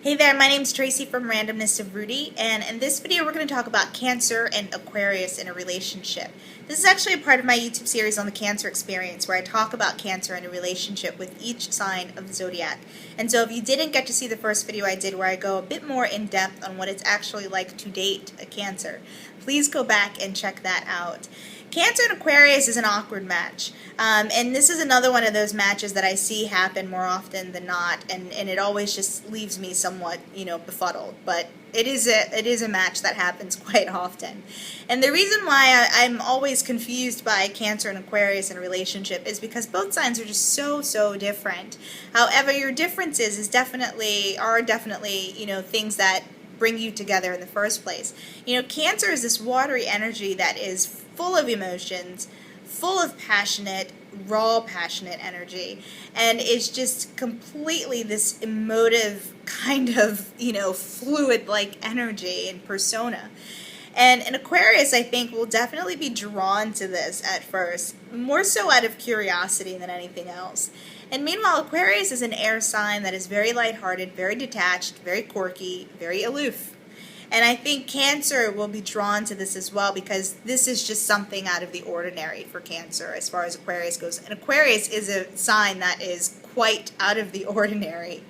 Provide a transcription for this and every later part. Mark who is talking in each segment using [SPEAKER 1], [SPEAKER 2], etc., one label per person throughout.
[SPEAKER 1] Hey there, my name's Tracy from Randomness of Rudy, and in this video we're going to talk about Cancer and Aquarius in a relationship. This is actually a part of my YouTube series on the Cancer experience where I talk about Cancer in a relationship with each sign of the zodiac. And so if you didn't get to see the first video I did where I go a bit more in depth on what it's actually like to date a Cancer, please go back and check that out. Cancer and Aquarius is an awkward match, and this is another one of those matches that I see happen more often than not, and it always just leaves me somewhat, befuddled. But it is a match that happens quite often, and the reason why I'm always confused by Cancer and Aquarius in a relationship is because both signs are just so different. However, your differences are definitely things that bring you together in the first place. Cancer is this watery energy that is full of emotions, full of raw passionate energy, and is just completely this emotive kind of, fluid-like energy and persona. And an Aquarius, I think, will definitely be drawn to this at first, more so out of curiosity than anything else. And meanwhile, Aquarius is an air sign that is very lighthearted, very detached, very quirky, very aloof. And I think Cancer will be drawn to this as well because this is just something out of the ordinary for Cancer as far as Aquarius goes. And Aquarius is a sign that is quite out of the ordinary.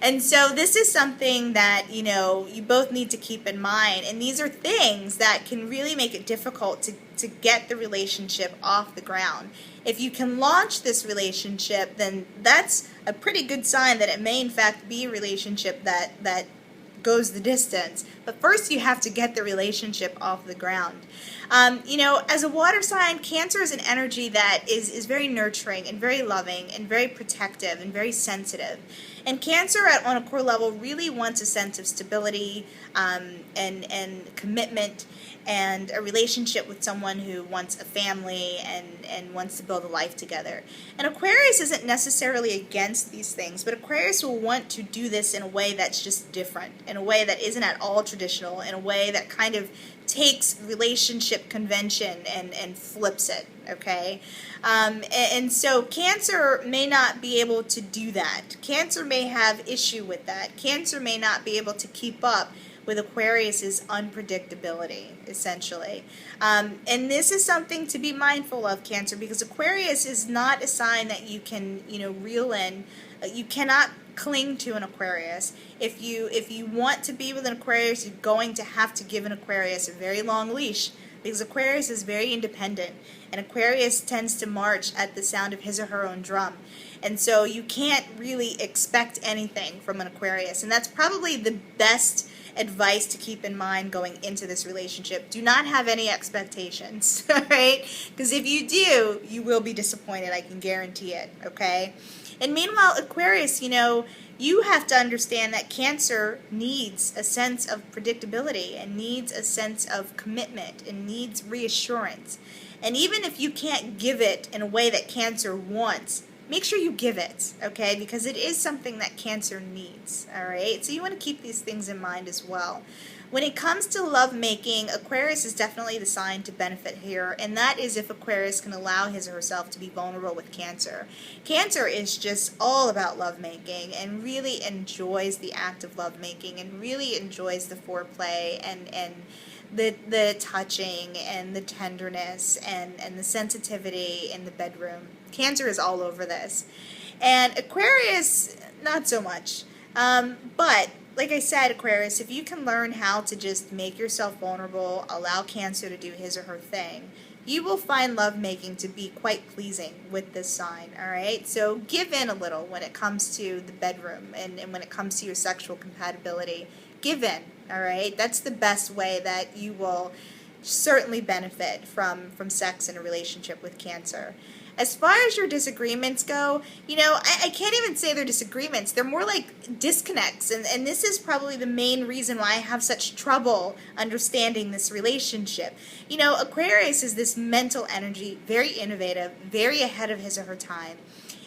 [SPEAKER 1] And so this is something that, you both need to keep in mind. And these are things that can really make it difficult to get the relationship off the ground. If you can launch this relationship, then that's a pretty good sign that it may in fact be a relationship that goes the distance. But first you have to get the relationship off the ground. As a water sign, Cancer is an energy that is very nurturing and very loving and very protective and very sensitive. And Cancer on a core level really wants a sense of stability and commitment and a relationship with someone who wants a family and wants to build a life together. And Aquarius isn't necessarily against these things, but Aquarius will want to do this in a way that's just different, in a way that isn't at all traditional, in a way that kind of takes relationship convention and flips it, okay? And so Cancer may not be able to do that. Cancer may have issue with that. Cancer may not be able to keep up with Aquarius's unpredictability, essentially. And this is something to be mindful of, Cancer, because Aquarius is not a sign that you can, reel in. You cannot cling to an Aquarius. If you want to be with an Aquarius, you're going to have to give an Aquarius a very long leash, because Aquarius is very independent, and Aquarius tends to march at the sound of his or her own drum. And so you can't really expect anything from an Aquarius, and that's probably the best advice to keep in mind going into this relationship. Do not have any expectations, all right? Because if you do, you will be disappointed, I can guarantee it, okay? And meanwhile, Aquarius, you have to understand that Cancer needs a sense of predictability and needs a sense of commitment and needs reassurance. And even if you can't give it in a way that Cancer wants, make sure you give it, okay? Because it is something that Cancer needs, all right? So you want to keep these things in mind as well. When it comes to love making, Aquarius is definitely the sign to benefit here, and that is if Aquarius can allow his or herself to be vulnerable with Cancer. Cancer is just all about love making and really enjoys the act of love making and really enjoys the foreplay and the touching and the tenderness and the sensitivity in the bedroom. Cancer is all over this. And Aquarius, not so much. But like I said, Aquarius, if you can learn how to just make yourself vulnerable, allow Cancer to do his or her thing, you will find lovemaking to be quite pleasing with this sign, all right? So give in a little when it comes to the bedroom and when it comes to your sexual compatibility. Give in, all right? That's the best way that you will certainly benefit from sex in a relationship with Cancer. As far as your disagreements go, I can't even say they're disagreements. They're more like disconnects, and this is probably the main reason why I have such trouble understanding this relationship. Aquarius is this mental energy, very innovative, very ahead of his or her time.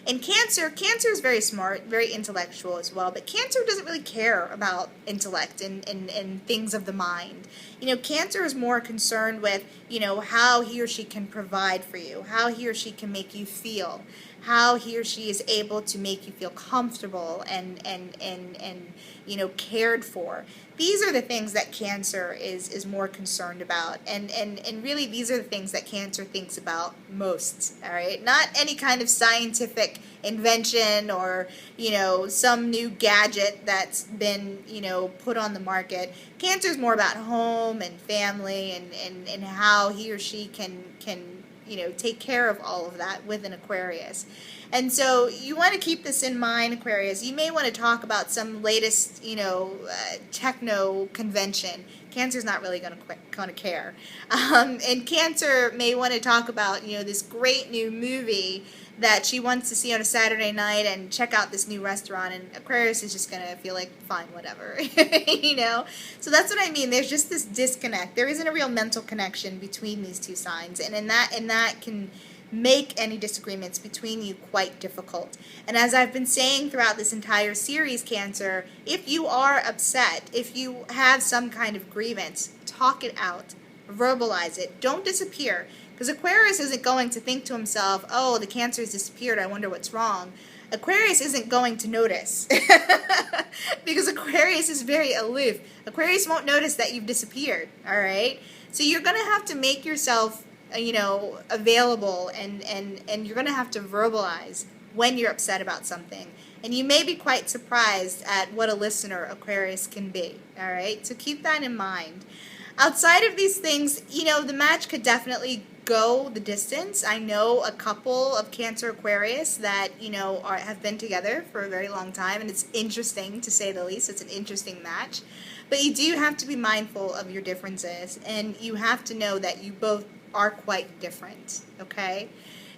[SPEAKER 1] And Cancer is very smart, very intellectual as well, but Cancer doesn't really care about intellect and things of the mind. Cancer is more concerned with, how he or she can provide for you, how he or she can make you feel, how he or she is able to make you feel comfortable and cared for. These are the things that Cancer is more concerned about, and really these are the things that Cancer thinks about most, all right? Not any kind of scientific invention or, some new gadget that's been, put on the market. Cancer is more about home and family and how he or she can take care of all of that with an Aquarius. And so you want to keep this in mind, Aquarius. You may want to talk about some latest, techno convention. Cancer's not really going to care. And Cancer may want to talk about, this great new movie that she wants to see on a Saturday night and check out this new restaurant, and Aquarius is just going to feel like, fine, whatever, So that's what I mean. There's just this disconnect. There isn't a real mental connection between these two signs, and that can make any disagreements between you quite difficult. And as I've been saying throughout this entire series, Cancer, if you are upset, if you have some kind of grievance, talk it out, verbalize it, don't disappear. Because Aquarius isn't going to think to himself, oh, the Cancer has disappeared, I wonder what's wrong. Aquarius isn't going to notice. Because Aquarius is very aloof. Aquarius won't notice that you've disappeared, all right? So you're going to have to make yourself, available, and you're going to have to verbalize when you're upset about something. And you may be quite surprised at what a listener Aquarius can be, all right? So keep that in mind. Outside of these things, the match could definitely go the distance. I know a couple of Cancer Aquarius that, have been together for a very long time, and it's interesting, to say the least. It's an interesting match. But you do have to be mindful of your differences, and you have to know that you both are quite different, okay?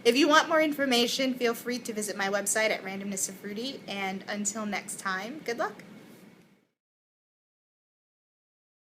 [SPEAKER 1] If you want more information, feel free to visit my website at Randomness of Rudy, and until next time, good luck.